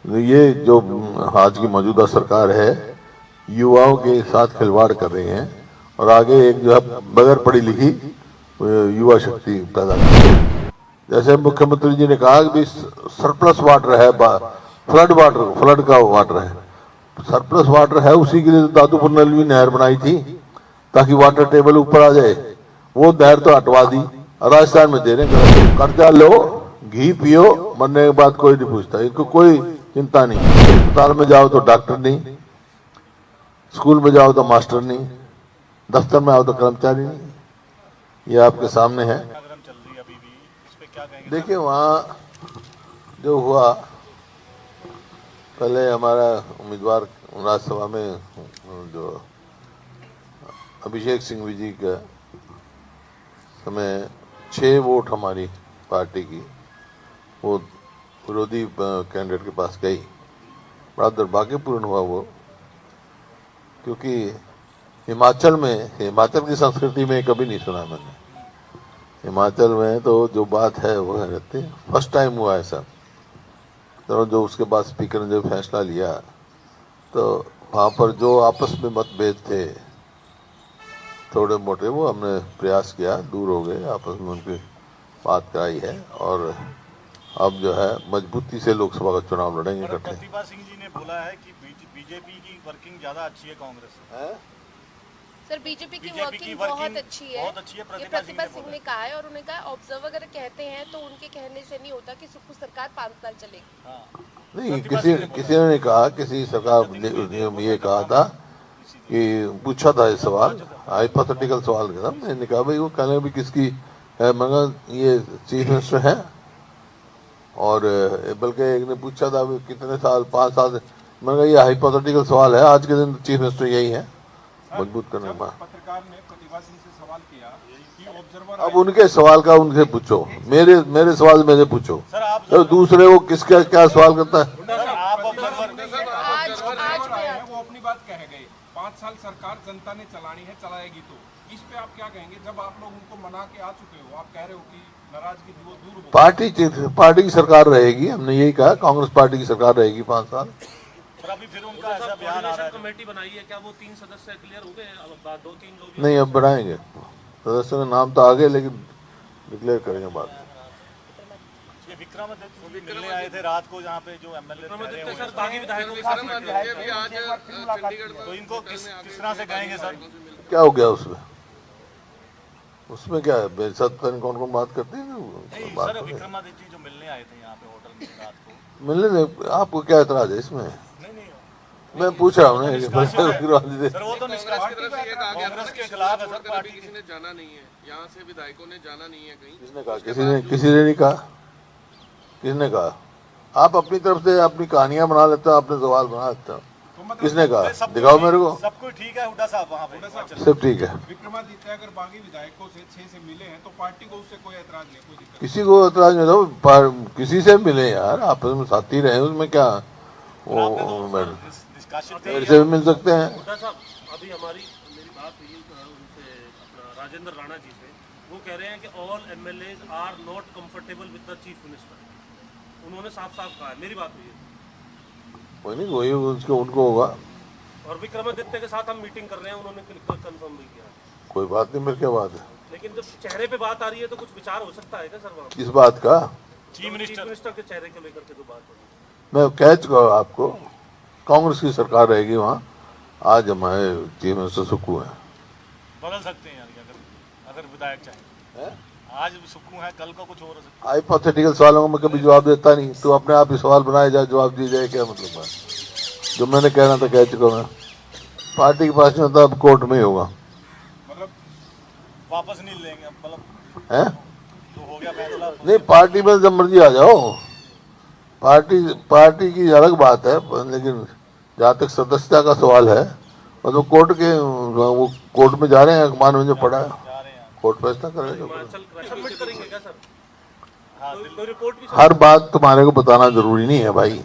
ये जो आज की मौजूदा सरकार है युवाओं के साथ खिलवाड़ कर रही है और आगे एक जो है बगैर पढ़ी लिखी युवा शक्ति पैदा कर रही है। जैसे मुख्यमंत्री जी ने कहा कि सरप्लस वाटर है, फ्लड का वाटर है, सरप्लस वाटर है, उसी के लिए तो दादूपुर नलवी नहर बनाई थी ताकि वाटर टेबल ऊपर आ जाए। वो नहर तो हटवा दी, राजस्थान में दे रहे हैं। कर्जा लो, घी पियो, मरने के बाद कोई नहीं पूछता, इनको कोई चिंता नहीं। अस्पताल में जाओ तो डॉक्टर नहीं, स्कूल में जाओ तो मास्टर नहीं, दफ्तर में आओ तो कर्मचारी नहीं। ये आपके सामने है। देखिए वहाँ जो हुआ, पहले हमारा उम्मीदवार राज्यसभा में जो अभिषेक सिंह जी का समय 6 वोट हमारी पार्टी की वो विरोधी कैंडिडेट के पास गई। बड़ा दुर्भाग्यपूर्ण हुआ वो, क्योंकि हिमाचल की संस्कृति में कभी नहीं सुना मैंने। हिमाचल में तो जो बात है वो रहती है, फर्स्ट टाइम हुआ ऐसा। तो जो उसके बाद स्पीकर ने जो फैसला लिया तो वहाँ पर जो आपस में मतभेद थे थोड़े मोटे, वो हमने प्रयास किया, दूर हो गए, आपस में उनकी बात कराई है और अब जो है मजबूती से लोकसभा का चुनाव लड़ेंगे इकट्ठे। प्रतिभा सिंह जी ने बोला है कि बीजेपी की वर्किंग ज्यादा अच्छी है कांग्रेस से। सर बीजेपी की वर्किंग बहुत अच्छी है, ये प्रतिभा सिंह ने कहा है। और उन्होंने कहा ऑब्जर्वर अगर कहते हैं तो उनके कहने से नहीं होता कि सुक्खू सरकार 5 साल चलेगी। नहीं, किसी ने नहीं कहा, किसी सरकार ने ये कहा था कि पूछा था ये सवाल, हाइपोथेटिकल सवाल था। मैंने कहा भाई वो कहने भी किसकी है, मगर ये चीफ मिनिस्टर है। और बल्कि एक ने पूछा था कितने साल, 5 साल, मगर ये हाइपोथेटिकल सवाल है। आज के दिन चीफ मिनिस्टर यही है मजबूत करने का। पत्रकार ने प्रतिभा सिंह से सवाल किया कि ऑब्जर्वर, अब उनके सवाल का उनसे पूछो, मेरे सवाल मेरे पूछो, तो दूसरे को किसका क्या सवाल करता है। वो अपनी बात कह गए, 5 साल सरकार जनता ने चलानी है, चलाएगी। तो इस पे आप क्या कहेंगे जब आप लोग उनको मना के आ चुके हो? आप कह रहे हो कि नाराजगी दूर पार्टी की सरकार रहेगी, हमने यही कहा, कांग्रेस पार्टी की सरकार रहेगी 5 साल। अभी फिर उनका ऐसा बयान आ रहा है, कमेटी बनाई है, क्या वो 3 सदस्य क्लियर हो गए? अब 2-3 लोग नहीं, अब बढ़ाएंगे सदस्यों के नाम तो आगे, लेकिन डिक्लेयर करेंगे बाद में। विक्रमादित्य मिलने आए थे रात को, जहाँ पे जो एमएलए तो इनको किस तरह से कहेंगे सर? क्या हो गया उसमें क्या है? मेरे साथ कौन कौन बात करते हैं? सर विक्रमादित्य जो मिलने आए थे यहाँ पे होटल में रात को, मिलने से आपको क्या एतराज है इसमें? मैं पूछ रहा हूँ ना, सर वो तो कांग्रेस के खिलाफ है सर, पार्टी किसी ने जाना नहीं है, यहाँ से विधायकों ने जाना नहीं है कहीं। किसने कहा? किसी ने नहीं कहा। किसने कहा? आप अपनी तरफ से अपनी कहानियां बना लेते हो, अपने सवाल बना लेते हो। किसने कहा? दिखाओ मेरे को। सब कुछ ठीक है, हुड्डा साहब वहाँ पे सब ठीक है। विक्रमादित्य अगर बागी विधायकों से 6 से मिले हैं तो पार्टी को उससे कोई ऐतराज नहीं, कोई दिक्कत? किसी को ऐतराज नहीं था, किसी से मिले यार, आपस में साथी रहे, उसमें क्या? वो मेरे से भी मिल सकते हैं। अभी मेरी बात हुई उनसे, अपना राजेंद्र राणा जी से, वो कह रहे हैं कि all MLAs are not comfortable with the chief minister. उन्होंने साफ कहा है, मेरी बात हुई है। कोई नहीं, वही उनको होगा। और विक्रमादित्य के साथ हम मीटिंग कर रहे हैं, उन्होंने कंफर्म भी किया। कोई बात नहीं, मेरे क्या बात है। लेकिन जब चेहरे पे बात आ रही है तो कुछ विचार हो सकता है क्या सर? किस बात का? चीफ मिनिस्टर के चेहरे को लेकर के जो बात हो, मैं कह चुका हूँ आपको, कांग्रेस की सरकार रहेगी वहाँ। आज हमारे चीफ मिनिस्टर सुक्खू है, बदल सकते हैं यार, अगर विधायक चाहे। आज सुक्खू है, कल को कुछ और हो सकता है। हाइपोथेटिकल सवालों का मैं कभी जवाब देता नहीं, तो अपने आप ही सवाल बनाए जाए, जवाब दिए जाए, क्या मतलब है? जो मैंने कहना था कह चुका मैं। पार्टी के पास में होता, अब कोर्ट में ही होगा। मतलब वापस नहीं लेंगे मतलब है? तो हो गया फैसला। नहीं, पार्टी में जब मर्जी आ जाओ, पार्टी की अलग बात है, लेकिन जहाँ तक सदस्यता का सवाल है मतलब कोर्ट में जा रहे हैं, अखबार में जो पड़ा है, कोर्ट फैसला करेगा। हर बात तुम्हारे को बताना जरूरी नहीं है भाई,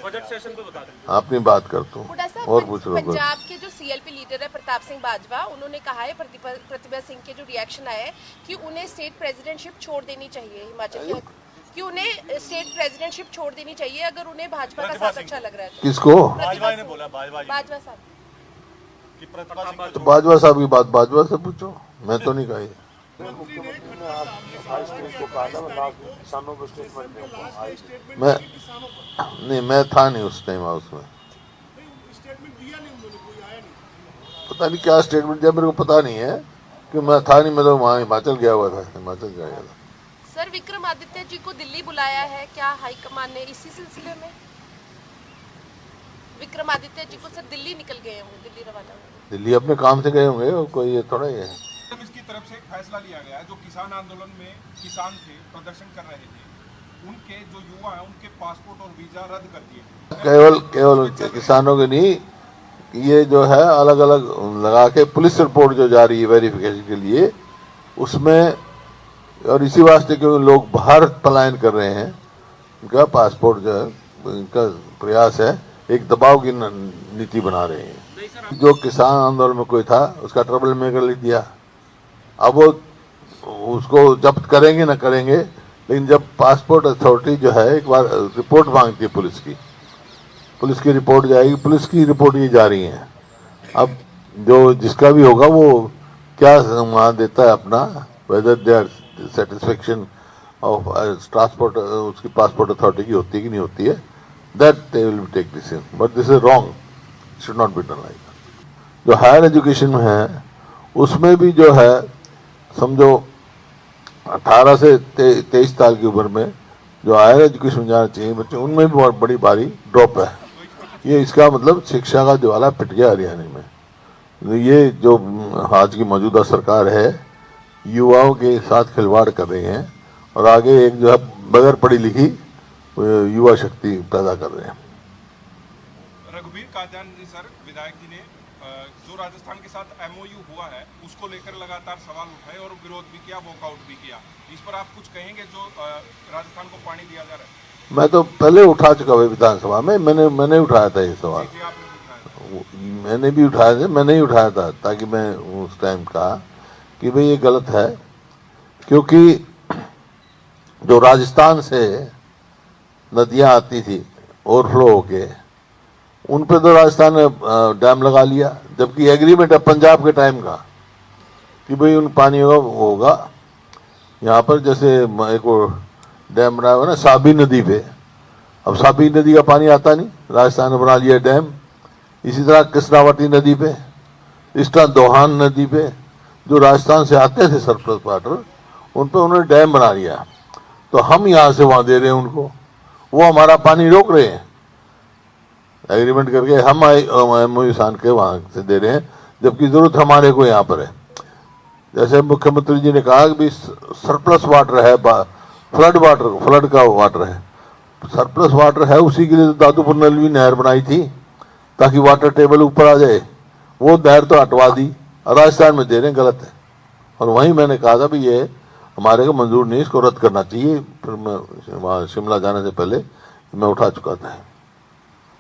बजट सेशन पे बता दें। अपनी बात करता हूँ और पूछ रहा हूँ। पंजाब के जो सीएलपी लीडर है प्रताप सिंह बाजवा, उन्होंने कहा है प्रतिभा सिंह के जो रिएक्शन आया है कि उन्हें स्टेट प्रेसिडेंटशिप छोड़ देनी चाहिए हिमाचल की, कि उन्हें स्टेट प्रेसिडेंटशिप छोड़ देनी चाहिए अगर उन्हें भाजपा का साथ अच्छा लग रहा है तो। किसको? बाजवा ने बोला, बाजवा साहब कि प्रतिभा सिंह को तो बाजवा साहब की बात बाजवा से पूछो, मैं तो नहीं कही। मैं नहीं, मैं था नहीं उस टाइम हाउस में, पता नहीं क्या स्टेटमेंट दिया, मेरे को पता नहीं है कि मैं था नहीं, मैं तो वहाँ हिमाचल गया हुआ था, हिमाचल गया था। सर विक्रमादित्य जी को दिल्ली बुलाया है क्या हाईकमान ने इसी सिलसिले में? विक्रमादित्य जी को सर दिल्ली निकल गए होंगे, दिल्ली रवाना हुए। दिल्ली अपने काम से गए होंगे, कोई ये थोड़ा ही है। इसकी तरफ से एक फैसला लिया गया है, जो किसान आंदोलन में किसान थे, प्रदर्शन कर रहे थे, उनके जो युवा हैं उनके पासपोर्ट और वीजा रद्द कर दिए। केवल किसानों के नहीं, ये जो है अलग अलग लगा के पुलिस रिपोर्ट जो जा रही है वेरिफिकेशन के लिए, उसमें और इसी वास्ते क्योंकि लोग बाहर पलायन कर रहे हैं, उनका पासपोर्ट जो है, इनका प्रयास है, एक दबाव की नीति बना रहे हैं। जो किसान आंदोलन में कोई था उसका ट्रबल मेकर लिख दिया, अब वो उसको जब्त करेंगे ना करेंगे, लेकिन जब पासपोर्ट अथॉरिटी जो है एक बार रिपोर्ट मांगती है पुलिस की रिपोर्ट जाएगी, पुलिस की रिपोर्ट ये जा रही है। अब जो जिसका भी होगा वो क्या वहाँ देता है अपना, whether they are satisfaction of transport, उसकी पासपोर्ट अथॉरिटी की होती है कि नहीं होती है, that they will take decision, but this is wrong, should not be done like. जो हायर एजुकेशन में है उसमें भी जो है समझो 18 से 23 साल की उम्र में जो हायर एजुकेशन जाना चाहिए बच्चे, उनमें भी बहुत बड़ी भारी ड्रॉप है। ये इसका मतलब शिक्षा का ज्वाला पिट गया हरियाणा में। ये जो आज की मौजूदा सरकार है युवाओं के साथ खिलवाड़ कर रही है और आगे एक जो है बगैर पढ़ी लिखी युवा शक्ति पैदा कर रहे हैं। रघुवीर कादियान जी सर, विधायक जी ने जो राजस्थान के साथ एमओयू हुआ है उसको लेकर लगातार सवाल उठाए और विरोध भी किया, वॉकआउट भी किया। इस पर आप कुछ कहेंगे जो राजस्थान को पानी दिया जा रहा है? मैं तो पहले उठा चुका हूँ विधानसभा में, मैंने उठाया था ये सवाल, मैंने भी उठाया था, मैंने ही उठाया था, ताकि मैं उस टाइम कहा कि भाई ये गलत है, क्योंकि जो राजस्थान से नदियां आती थी ओवरफ्लो होके, उन पे तो राजस्थान ने डैम लगा लिया, जबकि एग्रीमेंट है पंजाब के टाइम का कि भाई उन पानी होगा यहाँ पर, जैसे एक डैम बनाया हुआ ना साबी नदी पे, अब साबी नदी का पानी आता नहीं, राजस्थान ने बना लिया डैम। इसी तरह कृष्णावती नदी पे, इस तरह दोहान नदी पे जो राजस्थान से आते थे सरप्लस वाटर, उन पे उन्होंने डैम बना लिया, तो हम यहाँ से वहाँ दे रहे हैं उनको, वो हमारा पानी रोक रहे हैं एग्रीमेंट करके, हम एमओयू सान के वहाँ से दे रहे हैं, जबकि जरूरत हमारे को यहाँ पर है। जैसे मुख्यमंत्री जी ने कहा कि सरप्लस वाटर है, फ्लड का वाटर है, सरप्लस वाटर है, उसी के लिए तो दादूपुर नलवी नहर बनाई थी ताकि वाटर टेबल ऊपर आ जाए, वो नहर तो हटवा दी, राजस्थान में दे रहे हैं, गलत है। और वहीं मैंने कहा था भी ये हमारे को मंजूर नहीं, इसको रद्द करना चाहिए। फिर मैं वहाँ शिमला जाने से पहले मैं उठा चुका था।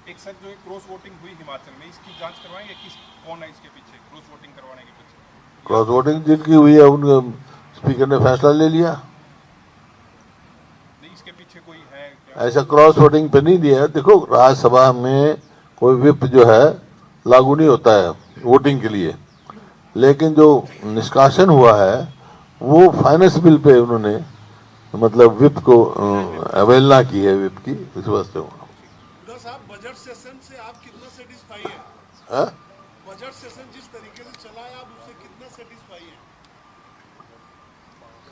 एक सर जो क्रॉस वोटिंग हुई हिमाचल में, इसकी जांच करवाएंगे, कौन है इसके पीछे, क्रॉस वोटिंग करवाने के पीछे? क्रॉस वोटिंग जिनकी हुई है उनके स्पीकर ने फैसला ले लिया, इसके पीछे कोई है क्या? ऐसा क्रॉस वोटिंग पे नहीं दिया है। देखो राज्यसभा में कोई विप जो है लागू नहीं होता है वोटिंग के लिए, लेकिन जो निष्कासन हुआ है वो फाइनेंस बिल पे उन्होंने मतलब विप को अवहेलना की है, विप की, इस वास्ते हुआ। साहब बजट सेशन से आप कितना सेटिस्फाई हैं? बजट सेशन जिस तरीके से चला है आप उससे कितना सेटिस्फाई हैं?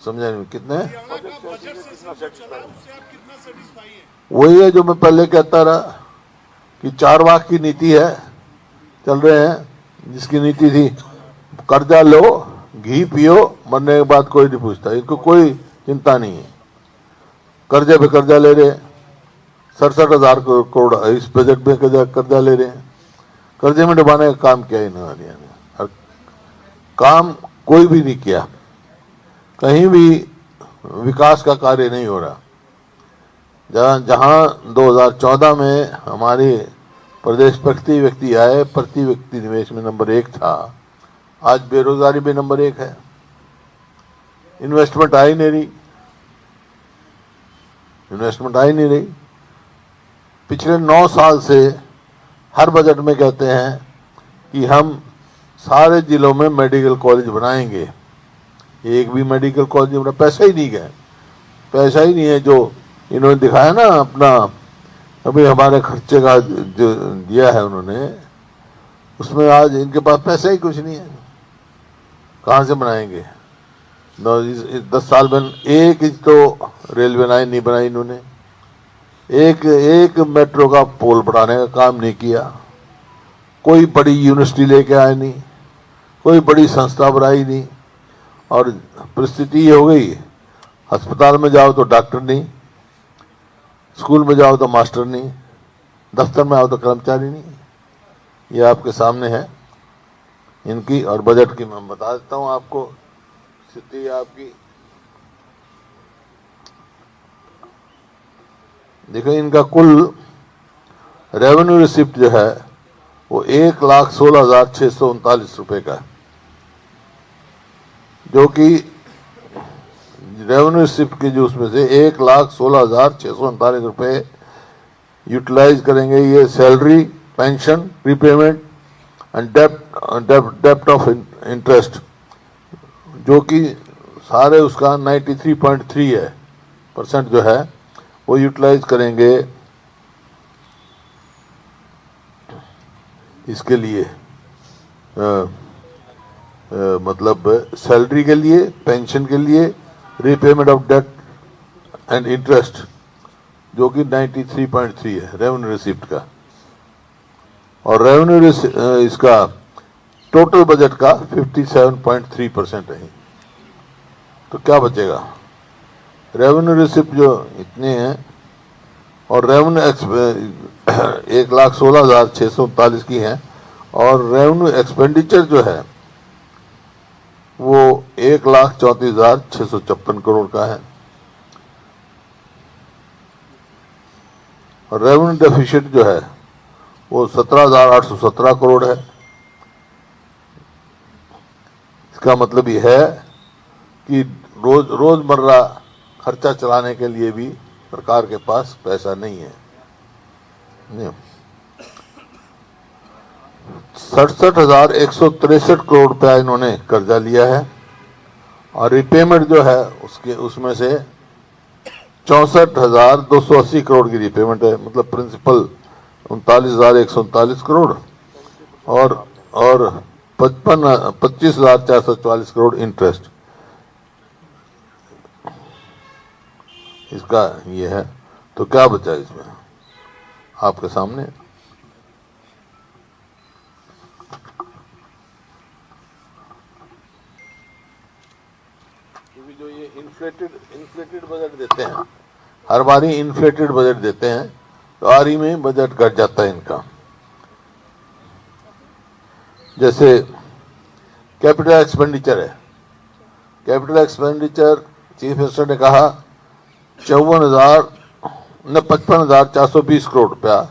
समझा नहीं, कितने? हरियाणा का बजट सेशन जो चला है उससे आप कितना सेटिस्फाई हैं? वही है जो मैं पहले कहता रहा कि 4 वाक की नीति है, चल रहे हैं, जिसकी नीति थी कर्जा लो घी पियो, मरने के बाद कोई नहीं पूछता, इनको कोई चिंता नहीं है, कर्जे पे कर्जा ले रहे, 67,000 करोड़ इस बजट में कर्जा ले रहे हैं, कर्जे में डुबाने का काम किया इन्होंने, और काम कोई भी नहीं किया, कहीं भी विकास का कार्य नहीं हो रहा। जहां 2014 में हमारे प्रदेश प्रति व्यक्ति आय प्रति व्यक्ति निवेश में नंबर 1 था, आज बेरोजगारी में नंबर 1 है, इन्वेस्टमेंट आई नहीं रही, इन्वेस्टमेंट आ ही नहीं रही। पिछले 9 साल से हर बजट में कहते हैं कि हम सारे जिलों में मेडिकल कॉलेज बनाएंगे, एक भी मेडिकल कॉलेज में पैसा ही नहीं गया, पैसा ही नहीं है। जो इन्होंने दिखाया ना अपना अभी हमारे खर्चे का जो दिया है उन्होंने, उसमें आज इनके पास पैसा ही कुछ नहीं है, कहाँ से बनाएंगे। 10 साल में एक इंच तो रेलवे लाइन नहीं बनाई इन्होंने, एक मेट्रो का पोल बढ़ाने का काम नहीं किया, कोई बड़ी यूनिवर्सिटी लेके आए नहीं, कोई बड़ी संस्था बनाई नहीं। और परिस्थिति ये हो गई, अस्पताल में जाओ तो डॉक्टर नहीं, स्कूल में जाओ तो मास्टर नहीं, दफ्तर में आओ तो कर्मचारी नहीं। ये आपके सामने है इनकी, और बजट की मैं बता देता हूं आपको स्थिति आपकी। देखो इनका कुल रेवेन्यू रिसिप्ट जो है वो 1,16,639 रुपए का है, जो कि रेवेन्यू रिसिप्ट के जो उसमें से 1,16,639 रुपए यूटिलाइज करेंगे ये सैलरी, पेंशन, रिपेमेंट एंड डेप्ट ऑफ इंटरेस्ट, जो कि सारे उसका 93.3 है % जो है वो यूटिलाइज करेंगे इसके लिए मतलब सैलरी के लिए, पेंशन के लिए, repayment of debt and interest, जो कि 93.3 है रेवेन्यू रिसिप्ट का। और रेवेन्यू इसका टोटल बजट का 57.3% है। तो क्या बचेगा? रेवेन्यू रिसिप्ट जो इतने हैं और रेवेन्यू 1,16,639 की है, और रेवेन्यू एक्सपेंडिचर जो है वो 1,34,656 करोड़ का है, और रेवेन्यू डेफिसिट जो है वो 17,817 करोड़ है। इसका मतलब ये है कि रोजमर्रा खर्चा चलाने के लिए भी सरकार के पास पैसा नहीं है। 67,163 करोड़ रुपया इन्होंने कर्जा लिया है, और रिपेमेंट जो है उसमें से 64,280 करोड़ की रिपेमेंट है, मतलब प्रिंसिपल 39,139 करोड़ और 25,444 करोड़ इंटरेस्ट, इसका ये है। तो क्या बचा इसमें आपके सामने? क्योंकि जो ये इन्फ्लेटेड बजट देते हैं, हर बारी इन्फ्लेटेड बजट देते हैं, तो आर ही में बजट घट जाता है इनका। जैसे कैपिटल एक्सपेंडिचर है, कैपिटल एक्सपेंडिचर चीफ मिनिस्टर ने कहा 55,420 करोड़ रुपया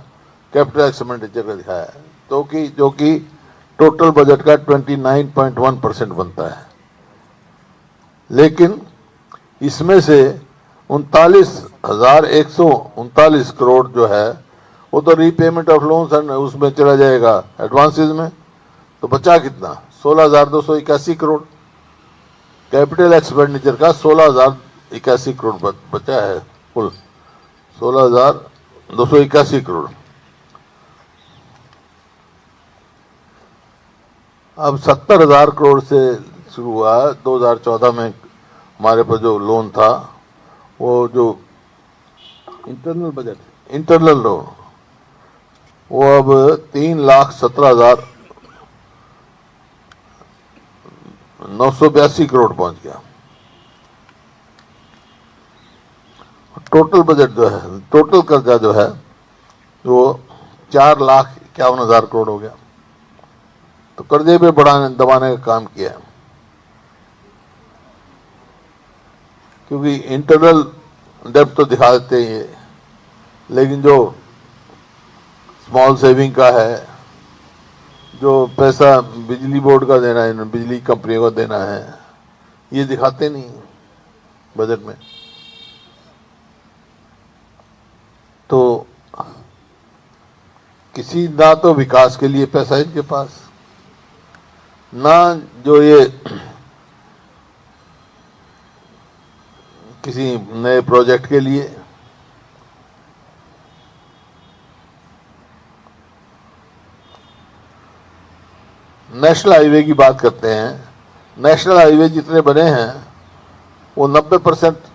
कैपिटल एक्सपेंडिचर का दिखाया है, तो कि जो कि टोटल बजट का 29.1% बनता है। लेकिन इसमें से 39,139 करोड़ जो है वो तो रीपेमेंट ऑफ लोन्स उसमें चला जाएगा, एडवांसेस में। तो बचा कितना? 16,281 करोड़। कैपिटल एक्सपेंडिचर का 16,081 करोड़ बचा है, कुल 16,281 करोड़। अब 70,000 करोड़ से शुरू हुआ। 2014 में हमारे पास जो लोन था, वो जो इंटरनल बजट, इंटरनल लोन, वो अब 3,17,982 करोड़ पहुंच गया। टोटल बजट जो है, टोटल कर्जा जो है वो 4,51,000 करोड़ हो गया। तो कर्जे पे दबाने का काम किया है, क्योंकि इंटरनल डेब्ट तो दिखा देते हैं ये, लेकिन जो स्मॉल सेविंग का है, जो पैसा बिजली बोर्ड का देना है, बिजली कंपनी को देना है, ये दिखाते नहीं बजट में। तो किसी ना तो विकास के लिए पैसा है इनके पास, ना जो ये किसी नए प्रोजेक्ट के लिए। नेशनल हाईवे की बात करते हैं, नेशनल हाईवे जितने बने हैं वो 90%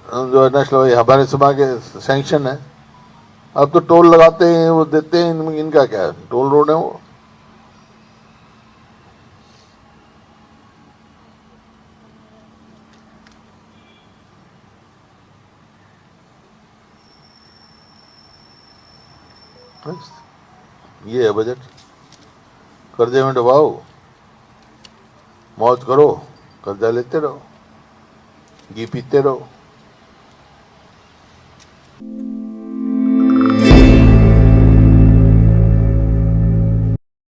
जो है नेशनल हाईवे हमारे सभा के सैंक्शन है। अब तो टोल लगाते हैं, वो देते हैं, इनका क्या है, टोल रोड है वो। ये है बजट। कर्जे में डुबाओ, मौज करो, कर्जा लेते रहो, घी पीते रहो।